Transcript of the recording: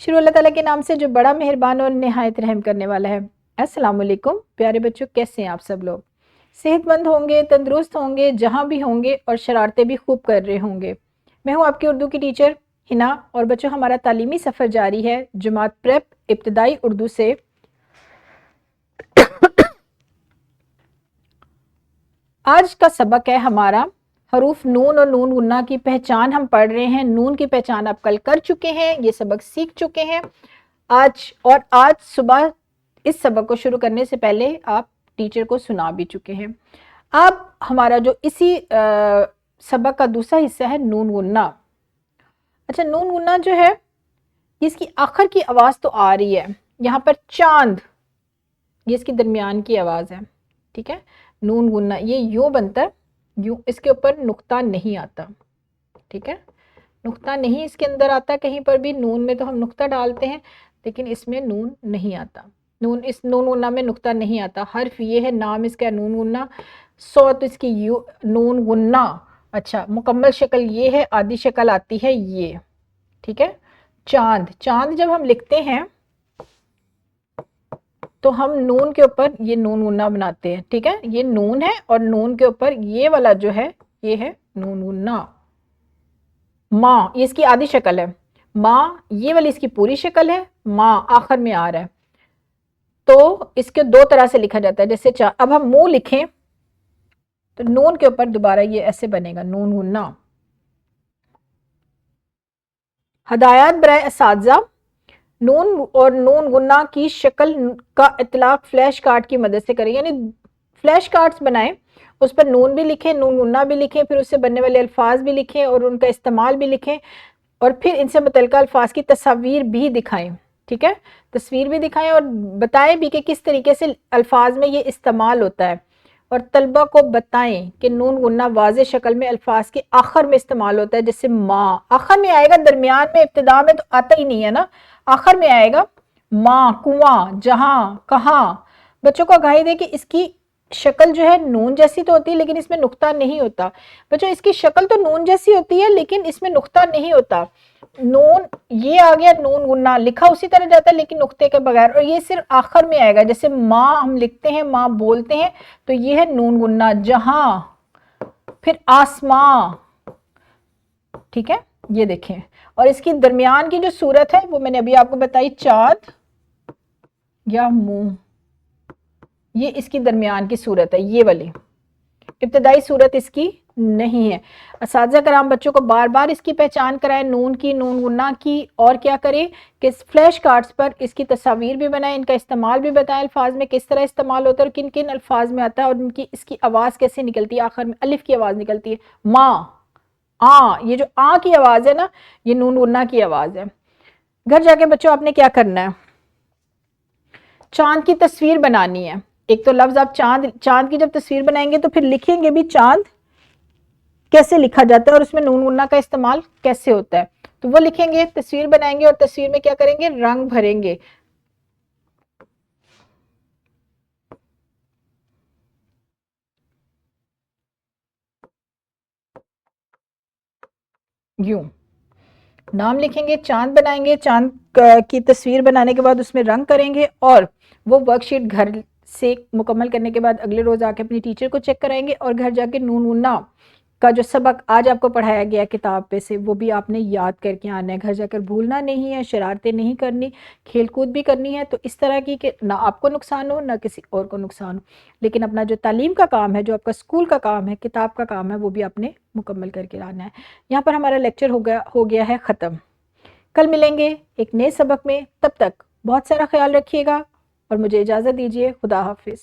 شروع اللہ تعالیٰ کے نام سے جو بڑا مہربان اور نہایت رحم کرنے والا ہے۔ السلام علیکم پیارے بچوں، کیسے ہیں آپ سب لوگ؟ صحت مند ہوں گے، تندرست ہوں گے، جہاں بھی ہوں گے اور شرارتیں بھی خوب کر رہے ہوں گے۔ میں ہوں آپ کی اردو کی ٹیچر ہنا، اور بچوں ہمارا تعلیمی سفر جاری ہے جماعت پریپ ابتدائی اردو سے۔ آج کا سبق ہے ہمارا حروف نون اور نون غنہ کی پہچان ہم پڑھ رہے ہیں۔ نون کی پہچان آپ کل کر چکے ہیں، یہ سبق سیکھ چکے ہیں آج صبح اس سبق کو شروع کرنے سے پہلے آپ ٹیچر کو سنا بھی چکے ہیں۔ اب ہمارا جو اسی سبق کا دوسرا حصہ ہے نون غنہ۔ اچھا، نون غنہ جو ہے اس کی آخر کی آواز تو آ رہی ہے یہاں پر چاند، یہ اس کی درمیان کی آواز ہے، ٹھیک ہے۔ نون غنہ یہ یوں بنتا ہے، یوں، اس کے اوپر نقطہ نہیں آتا، ٹھیک ہے، نقطہ نہیں اس کے اندر آتا کہیں پر بھی۔ نون میں تو ہم نقطہ ڈالتے ہیں لیکن اس میں نون نہیں آتا، اس نون غنہ میں نقطہ نہیں آتا۔ حرف یہ ہے، نام اس کا نون غنہ، صوت اس کی یو، نون غنہ۔ اچھا، مکمل شکل یہ ہے، آدھی شکل آتی ہے یہ، ٹھیک ہے۔ چاند، چاند جب ہم لکھتے ہیں تو ہم نون کے اوپر یہ نون غنہ بناتے ہیں، ٹھیک ہے، یہ نون ہے اور نون کے اوپر یہ والا جو ہے یہ ہے نون غنہ۔ ماں، یہ اس کی آدھی شکل ہے، ماں یہ والی اس کی پوری شکل ہے، ماں آخر میں آ رہا ہے، تو اس کے دو طرح سے لکھا جاتا ہے۔ جیسے اب ہم منہ لکھیں تو نون کے اوپر دوبارہ یہ ایسے بنے گا نون غنہ۔ ہدایات برائے اساتذہ، نون اور نون غنہ کی شکل کا اطلاق فلیش کارڈ کی مدد سے کریں، یعنی فلیش کارڈز بنائیں، اس پر نون بھی لکھیں، نون غنہ بھی لکھیں، پھر اس سے بننے والے الفاظ بھی لکھیں اور ان کا استعمال بھی لکھیں، اور پھر ان سے متعلقہ الفاظ کی تصاویر بھی دکھائیں، ٹھیک ہے، تصویر بھی دکھائیں اور بتائیں بھی کہ کس طریقے سے الفاظ میں یہ استعمال ہوتا ہے، اور طلبہ کو بتائیں کہ نون غنہ واضح شکل میں الفاظ کے آخر میں استعمال ہوتا ہے، جیسے ماں آخر میں آئے گا، درمیان میں ابتدا میں تو آتا ہی نہیں ہے نا، آخر میں آئے گا ماں، کنواں، جہاں، کہاں۔ بچوں کو آگاہی دے کہ اس کی شکل جو ہے نون جیسی تو ہوتی ہے لیکن اس میں نقطہ نہیں ہوتا۔ بچوں اس کی شکل تو نون جیسی ہوتی ہے لیکن اس میں نقطہ نہیں ہوتا۔ نون یہ آ گیا نون غنہ، لکھا اسی طرح جاتا ہے لیکن نقطے کے بغیر، اور یہ صرف آخر میں آئے گا، جیسے ماں ہم لکھتے ہیں، ماں بولتے ہیں، تو یہ ہے نون غنہ۔ جہاں، پھر آسماں، ٹھیک ہے، یہ دیکھیں، اور اس کی درمیان کی جو صورت ہے وہ میں نے ابھی آپ کو بتائی، چاند یا منہ، یہ اس کی درمیان کی صورت ہے، یہ والی ابتدائی صورت اس کی نہیں ہے۔ اساتذہ کرام بچوں کو بار بار اس کی پہچان کرائیں، نون کی، نون غنہ کی، اور کیا کریں کہ فلیش کارڈز پر اس کی تصاویر بھی بنائیں، ان کا استعمال بھی بتائیں، الفاظ میں کس طرح استعمال ہوتا ہے اور کن کن الفاظ میں آتا ہے، اور ان کی اس کی آواز کیسے نکلتی ہے، آخر میں الف کی آواز نکلتی ہے، ماں، یہ جو کی آواز ہے نا، یہ نون غنہ کی آواز ہے۔ گھر جا کے بچوں آپ نے کیا کرنا ہے، چاند کی تصویر بنانی ہے۔ ایک تو لفظ آپ چاند کی جب تصویر بنائیں گے تو پھر لکھیں گے بھی چاند کیسے لکھا جاتا ہے اور اس میں نون غنہ کا استعمال کیسے ہوتا ہے، تو وہ لکھیں گے، تصویر بنائیں گے، اور تصویر میں کیا کریں گے، رنگ بھریں گے۔ یوں نام لکھیں گے، چاند بنائیں گے، چاند کی تصویر بنانے کے بعد اس میں رنگ کریں گے، اور وہ ورک شیٹ گھر سے مکمل کرنے کے بعد اگلے روز آ کے اپنی ٹیچر کو چیک کرائیں گے، اور گھر جا کے نون غنہ کا جو سبق آج آپ کو پڑھایا گیا کتاب پہ سے وہ بھی آپ نے یاد کر کے آنا ہے، گھر جا کر بھولنا نہیں ہے، شرارتیں نہیں کرنی، کھیل کود بھی کرنی ہے، تو اس طرح کی کہ نہ آپ کو نقصان ہو نہ کسی اور کو نقصان ہو، لیکن اپنا جو تعلیم کا کام ہے، جو آپ کا اسکول کا کام ہے، کتاب کا کام ہے، وہ بھی آپ نے مکمل کر کے آنا ہے۔ یہاں پر ہمارا لیکچر ہو گیا ہے ختم۔ کل ملیں گے ایک نئے سبق میں، تب تک بہت سارا خیال رکھیے گا اور مجھے اجازت دیجیے، خدا حافظ۔